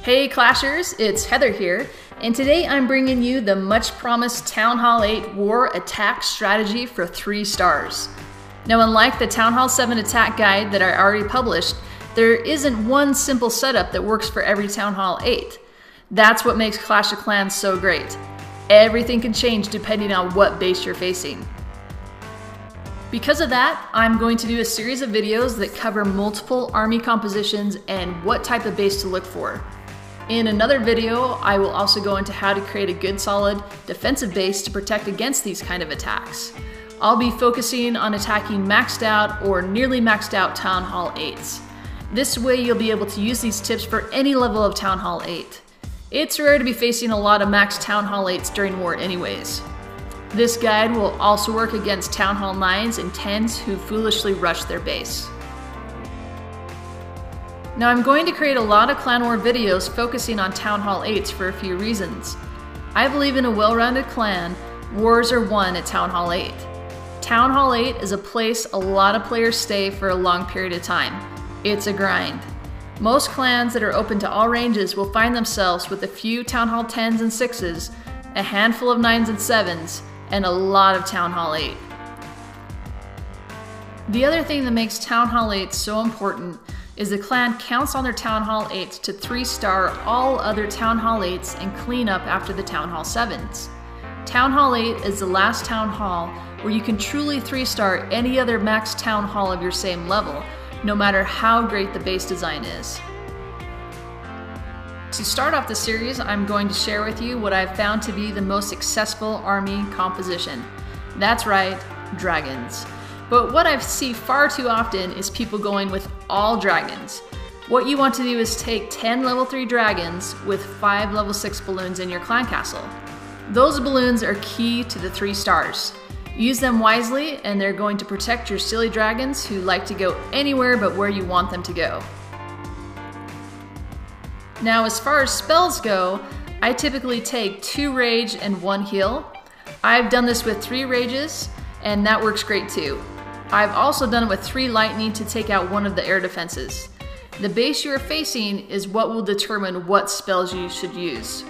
Hey Clashers, it's Heather here, and today I'm bringing you the much promised Town Hall 8 War Attack Strategy for 3 stars. Now, unlike the Town Hall 7 attack guide that I already published, there isn't one simple setup that works for every Town Hall 8. That's what makes Clash of Clans so great. Everything can change depending on what base you're facing. Because of that, I'm going to do a series of videos that cover multiple army compositions and what type of base to look for. In another video, I will also go into how to create a good solid defensive base to protect against these kind of attacks. I'll be focusing on attacking maxed out or nearly maxed out Town Hall 8s. This way you'll be able to use these tips for any level of Town Hall 8. It's rare to be facing a lot of maxed Town Hall 8s during war anyways. This guide will also work against Town Hall 9s and 10s who foolishly rush their base. Now I'm going to create a lot of Clan War videos focusing on Town Hall 8s for a few reasons. I believe in a well-rounded clan, wars are won at Town Hall 8. Town Hall 8 is a place a lot of players stay for a long period of time. It's a grind. Most clans that are open to all ranges will find themselves with a few Town Hall 10s and 6s, a handful of 9s and 7s, and a lot of Town Hall 8. The other thing that makes Town Hall 8 so important is the clan counts on their Town Hall 8s to 3-star all other Town Hall 8s and clean up after the Town Hall 7s. Town Hall 8 is the last Town Hall where you can truly 3-star any other max Town Hall of your same level, no matter how great the base design is. To start off the series, I'm going to share with you what I've found to be the most successful army composition. That's right, dragons. But what I see far too often is people going with all dragons. What you want to do is take 10 level 3 dragons with 5 level 6 balloons in your clan castle. Those balloons are key to the 3 stars. Use them wisely and they're going to protect your silly dragons who like to go anywhere but where you want them to go. Now as far as spells go, I typically take 2 rage and 1 heal. I've done this with 3 rages and that works great too. I've also done it with 3 lightning to take out one of the air defenses. The base you are facing is what will determine what spells you should use.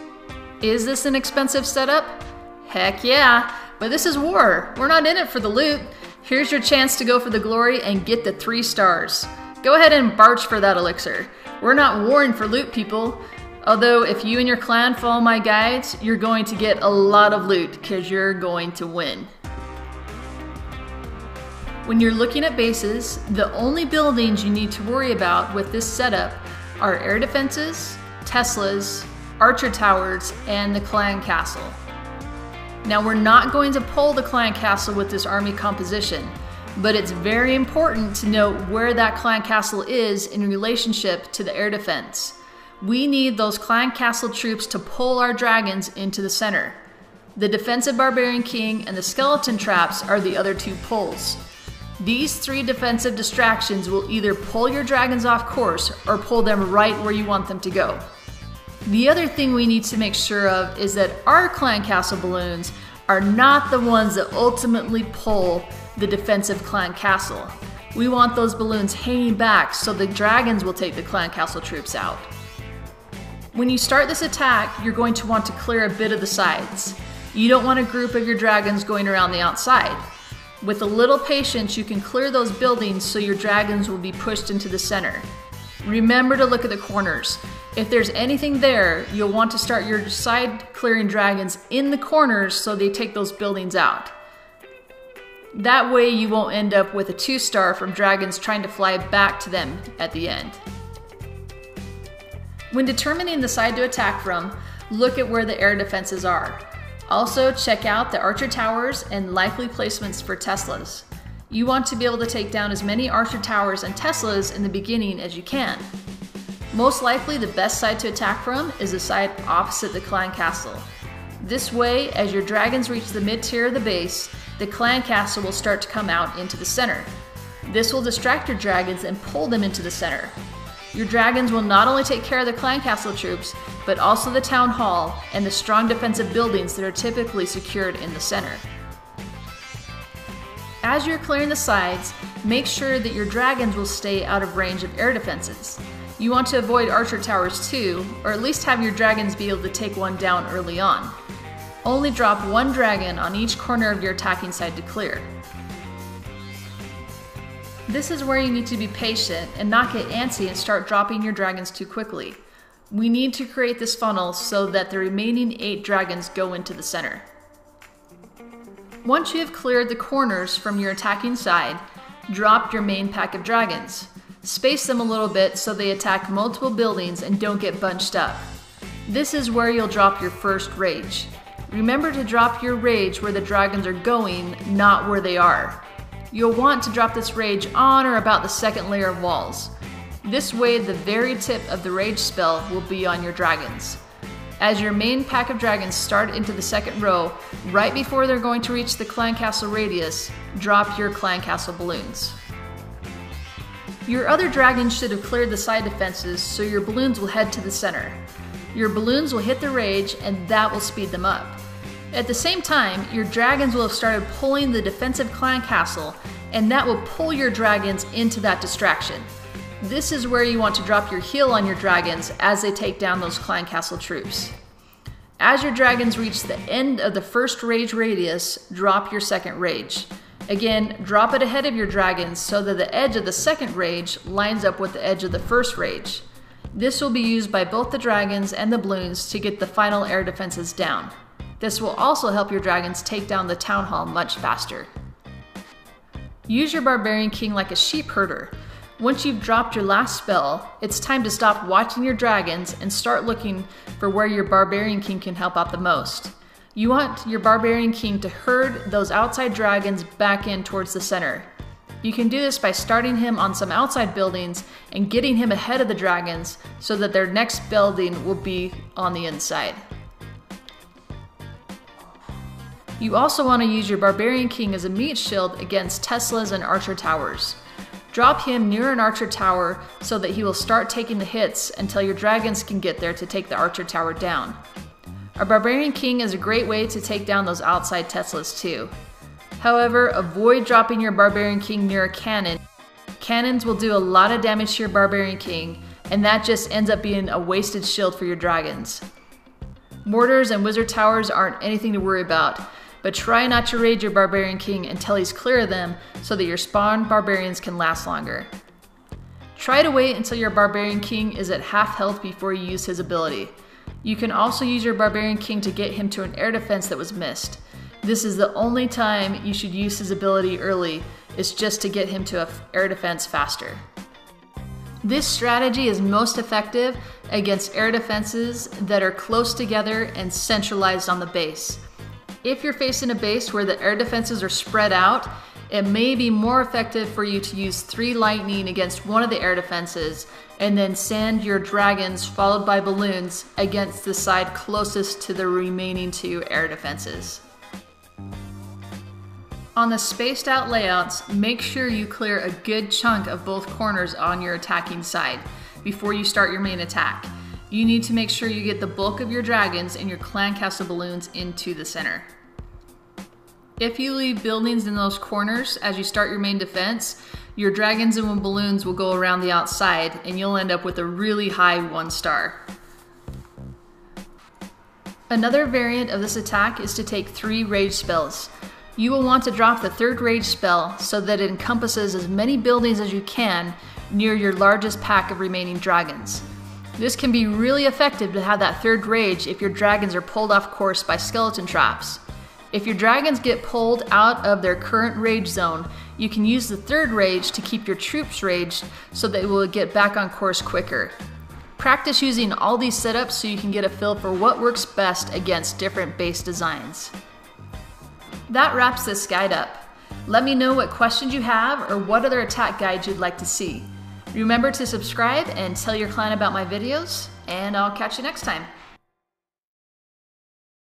Is this an expensive setup? Heck yeah, but this is war. We're not in it for the loot. Here's your chance to go for the glory and get the 3 stars. Go ahead and barge for that elixir. We're not warring for loot, people. Although if you and your clan follow my guides, you're going to get a lot of loot because you're going to win. When you're looking at bases, the only buildings you need to worry about with this setup are air defenses, Teslas, archer towers, and the clan castle. Now we're not going to pull the clan castle with this army composition, but it's very important to note where that clan castle is in relationship to the air defense. We need those clan castle troops to pull our dragons into the center. The defensive barbarian king and the skeleton traps are the other 2 pulls. These 3 defensive distractions will either pull your dragons off course or pull them right where you want them to go. The other thing we need to make sure of is that our clan castle balloons are not the ones that ultimately pull the defensive clan castle. We want those balloons hanging back so the dragons will take the clan castle troops out. When you start this attack, you're going to want to clear a bit of the sides. You don't want a group of your dragons going around the outside. With a little patience, you can clear those buildings so your dragons will be pushed into the center. Remember to look at the corners. If there's anything there, you'll want to start your side clearing dragons in the corners so they take those buildings out. That way you won't end up with a 2-star from dragons trying to fly back to them at the end. When determining the side to attack from, look at where the air defenses are. Also, check out the archer towers and likely placements for Teslas. You want to be able to take down as many archer towers and Teslas in the beginning as you can. Most likely, the best side to attack from is the side opposite the clan castle. This way, as your dragons reach the mid-tier of the base, the clan castle will start to come out into the center. This will distract your dragons and pull them into the center. Your dragons will not only take care of the clan castle troops, but also the town hall and the strong defensive buildings that are typically secured in the center. As you're clearing the sides, make sure that your dragons will stay out of range of air defenses. You want to avoid archer towers too, or at least have your dragons be able to take one down early on. Only drop one dragon on each corner of your attacking side to clear. This is where you need to be patient and not get antsy and start dropping your dragons too quickly. We need to create this funnel so that the remaining 8 dragons go into the center. Once you have cleared the corners from your attacking side, drop your main pack of dragons. Space them a little bit so they attack multiple buildings and don't get bunched up. This is where you'll drop your first rage. Remember to drop your rage where the dragons are going, not where they are. You'll want to drop this rage on or about the second layer of walls. This way, the very tip of the rage spell will be on your dragons. As your main pack of dragons start into the second row, right before they're going to reach the clan castle radius, drop your clan castle balloons. Your other dragons should have cleared the side defenses, so your balloons will head to the center. Your balloons will hit the rage, and that will speed them up. At the same time, your dragons will have started pulling the defensive clan castle, and that will pull your dragons into that distraction. This is where you want to drop your heal on your dragons as they take down those clan castle troops. As your dragons reach the end of the first rage radius, drop your second rage. Again, drop it ahead of your dragons so that the edge of the second rage lines up with the edge of the first rage. This will be used by both the dragons and the balloons to get the final air defenses down. This will also help your dragons take down the town hall much faster. Use your Barbarian King like a sheep herder. Once you've dropped your last spell, it's time to stop watching your dragons and start looking for where your Barbarian King can help out the most. You want your Barbarian King to herd those outside dragons back in towards the center. You can do this by starting him on some outside buildings and getting him ahead of the dragons so that their next building will be on the inside. You also want to use your Barbarian King as a meat shield against Teslas and archer towers. Drop him near an archer tower so that he will start taking the hits until your dragons can get there to take the archer tower down. A Barbarian King is a great way to take down those outside Teslas too. However, avoid dropping your Barbarian King near a cannon. Cannons will do a lot of damage to your Barbarian King, and that just ends up being a wasted shield for your dragons. Mortars and wizard towers aren't anything to worry about, but try not to raid your Barbarian King until he's clear of them so that your spawn barbarians can last longer. Try to wait until your Barbarian King is at half health before you use his ability. You can also use your Barbarian King to get him to an air defense that was missed. This is the only time you should use his ability early, is just to get him to an air defense faster. This strategy is most effective against air defenses that are close together and centralized on the base. If you're facing a base where the air defenses are spread out, it may be more effective for you to use 3 lightning against one of the air defenses and then send your dragons followed by balloons against the side closest to the remaining 2 air defenses. On the spaced out layouts, make sure you clear a good chunk of both corners on your attacking side before you start your main attack. You need to make sure you get the bulk of your dragons and your clan castle balloons into the center. If you leave buildings in those corners as you start your main defense, your dragons and balloons will go around the outside and you'll end up with a really high 1-star. Another variant of this attack is to take 3 rage spells. You will want to drop the 3rd rage spell so that it encompasses as many buildings as you can near your largest pack of remaining dragons. This can be really effective to have that 3rd rage if your dragons are pulled off course by skeleton traps. If your dragons get pulled out of their current rage zone, you can use the 3rd rage to keep your troops raged so they will get back on course quicker. Practice using all these setups so you can get a feel for what works best against different base designs. That wraps this guide up. Let me know what questions you have or what other attack guides you'd like to see. Remember to subscribe and tell your clan about my videos, and I'll catch you next time.